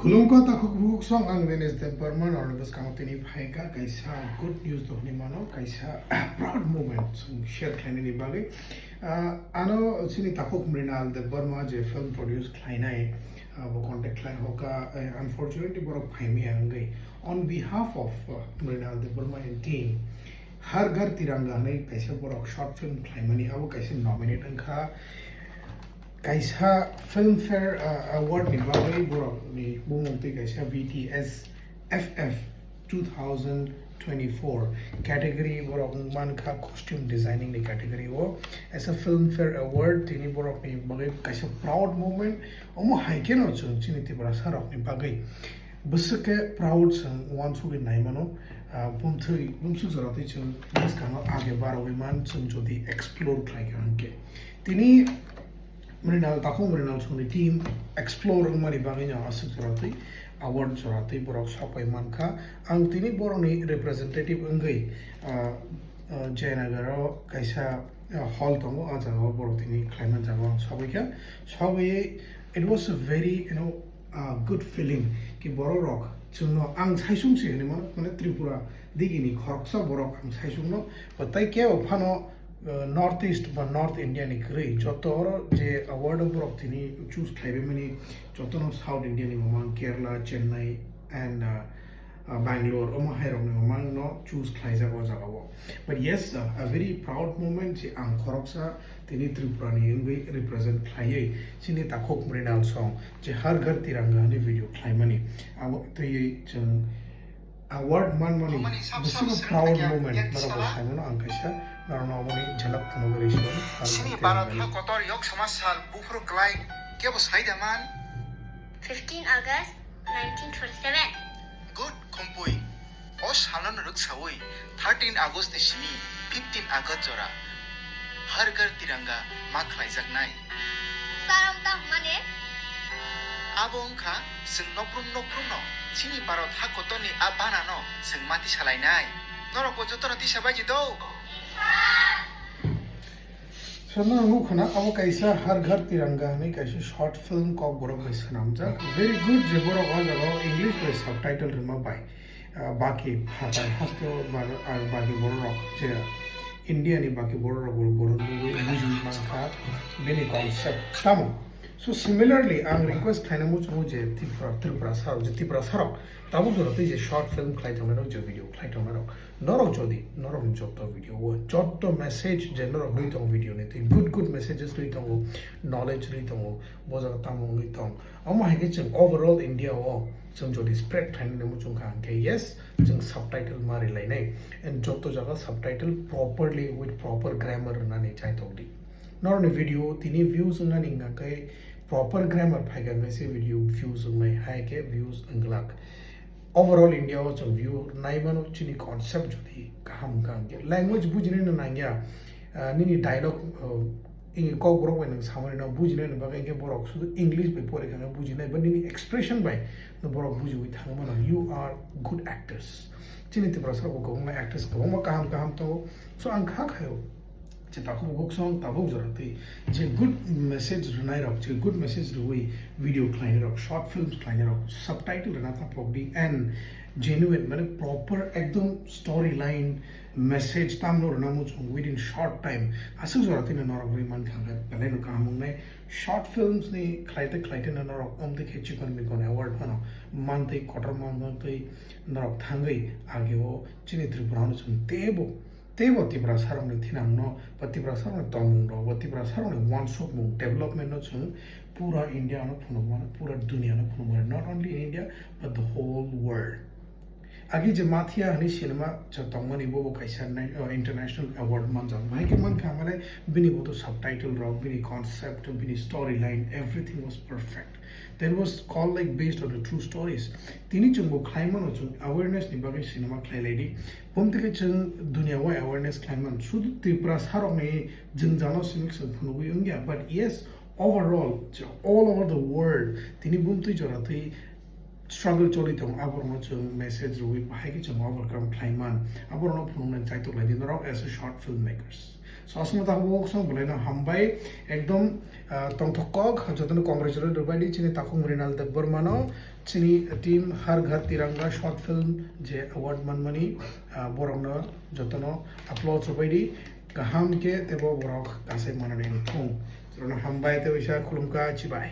Kulungko ta khuk song ang Venice the Burman or the Scoutini Paika, Kaisa, good news of Nimano, Kaisa, proud moment, some share Kennedy Bagi. Ano Sini Takuk Mrinal, the Burma, J film produced Kleinai, contact Klein Hoka, unfortunately, Borok Paimi Angai. On behalf of Mrinal, the Burmanian team, Ghar Tiranga, Kaisa Borok short film Kleinmani, Abu Kaisa nominate Anka. Kaisa Filmfare Award ni Bagai Borok ni bumungti kaisa VTSFF 2024 category Borok manka costume designing ni category wo as a Filmfare Award tini Borok ni Bagai kaisa proud moment omo haiken no chung chini tibra sarok ni Bagai busuke proud sang one su ni naimano bumsu zarati chung this kano age baro man chung jodi explore try kanke tini Merinal takung merinal suni team explore mari banginya asuk surati award surati borok sapai manka ang tini borok ni representative engai Jayanagaro kaisa hall tongo ajaga borok tini klaiman jaga sabai it was a very good feeling ki borok chungno ang saisung si ni mane Tripura digini khoroksa borok ang saisung no patai ke phano Northeast বা North India ni kri jotor je award of tini choose khaibe mani jotor South India ni mamang Kerala Chennai and Bangalore omo hairong ni mamang no choose khaisa go jagawo but yes a very proud moment je ang khoroksa tini Tripura ni ngai represent khaye sini takok mrinal song je Ghar Tiranga ni video khaimani abo tei chung award man mani this is a proud moment mara khaimano ang kaisa Normally, Jalap Conversation. Sini Barat Kotor Yok Samasal Bufur Klai Kebos Haidaman 15 August 1927. Good Kompui Os Halan Ruksawi 13 August Shini 15 August Jora Ghar Tiranga Maklai Zagnai Saramta Mane Abongka Sing Noprum no Sini Barat Hakotoni Abanano Sing Mati Salainai Noroko Jotora Tishabaji Do So now who can kaisa Ghar Tiranga ni kaisa short film Kokborok by Sanamja very good Jeboro was English by subtitle rima by Baki Hata Hasto Baki Borok Jera India ni Baki Borok Borok Manka Beni concept Tamo so similarly I request Kainamuch Muje Tripura Sarok Tabu Jorote short film Klaitomero video Klaitomero Norok Jodi Norok Joto video Joto message general Ritong video niti good messages Ritong knowledge Ritong Boza Tamo Ritong Oma Hagaching overall India Chung Jodi spread time Nemuchung Kanke yes Chung subtitle Mari Line and Joto Jaga subtitle properly with proper grammar Nani Chaitogdi not only video tini views Nani Gankai proper grammar Pagan video views on my high views and glak overall India was a view naimano chini concept jodi kaham kange language bujine na nangya nini dialogue in Kokborok when someone na bujine na bagai ke borok so English by pore kana bujine but nini expression by no borok buju with hangmano you are good actors chini te brasar ko ma actors ko ma kaham to so ang kha khayo je takuk song tabuk jorati je good message runai rok je good message ruwi video kleiner rok short films kleiner rok subtitle rana ta probably and genuine mane proper ekdom storyline message tamno rana mu within short time asu jorati na norok ri man khanga pele no kamung nai short films ni klaite na norok omde khechi kon mi kon award hano mantei quarter mantei norok thangai ageo chini tripura no chun Tebo Tibra Sarang Tinamno, but Tibra Sarang Tomundo, but Tibra Sarang one shop development no chung, Pura India no Punamana, Pura Dunia no Punamana, not only in India, but the whole world. Agi Jamathia Hani Cinema, Chatomani Bobo Kaisan International Award Manjang. Mike Kamale, Bini Boto subtitle rock, Bini concept, Bini storyline, everything was perfect. Then was called like based on the true stories. Tini chungo Klaiman chung awareness ni bagi cinema Klai lady. Pomtike chung dunia wa awareness Klaiman. Sudu Tripura Sarong ni Jinjano Sinix and Punugu Yungya. But yes, overall, all over the world, Tini Bumti Jorati struggle choli tong aborno chung message ruwi bahai ki chung overcome Klaiman. Aborno Pununan Chaito Lady as a short filmmakers. সসমত হাবুক সং বলেন হামবাই একদম তংথকক যতন congratulate রবাইদি চিনি তাকুং মৃণাল দেববর্মানো চিনি team Har Ghar Tiranga short film যে অ্যাওয়ার্ড মানমানি বরংনো যতন আপলোড রবাইদি গাহাম ke tebo borok kasai manane thung. Haमबाय te bisa khulumka chibai.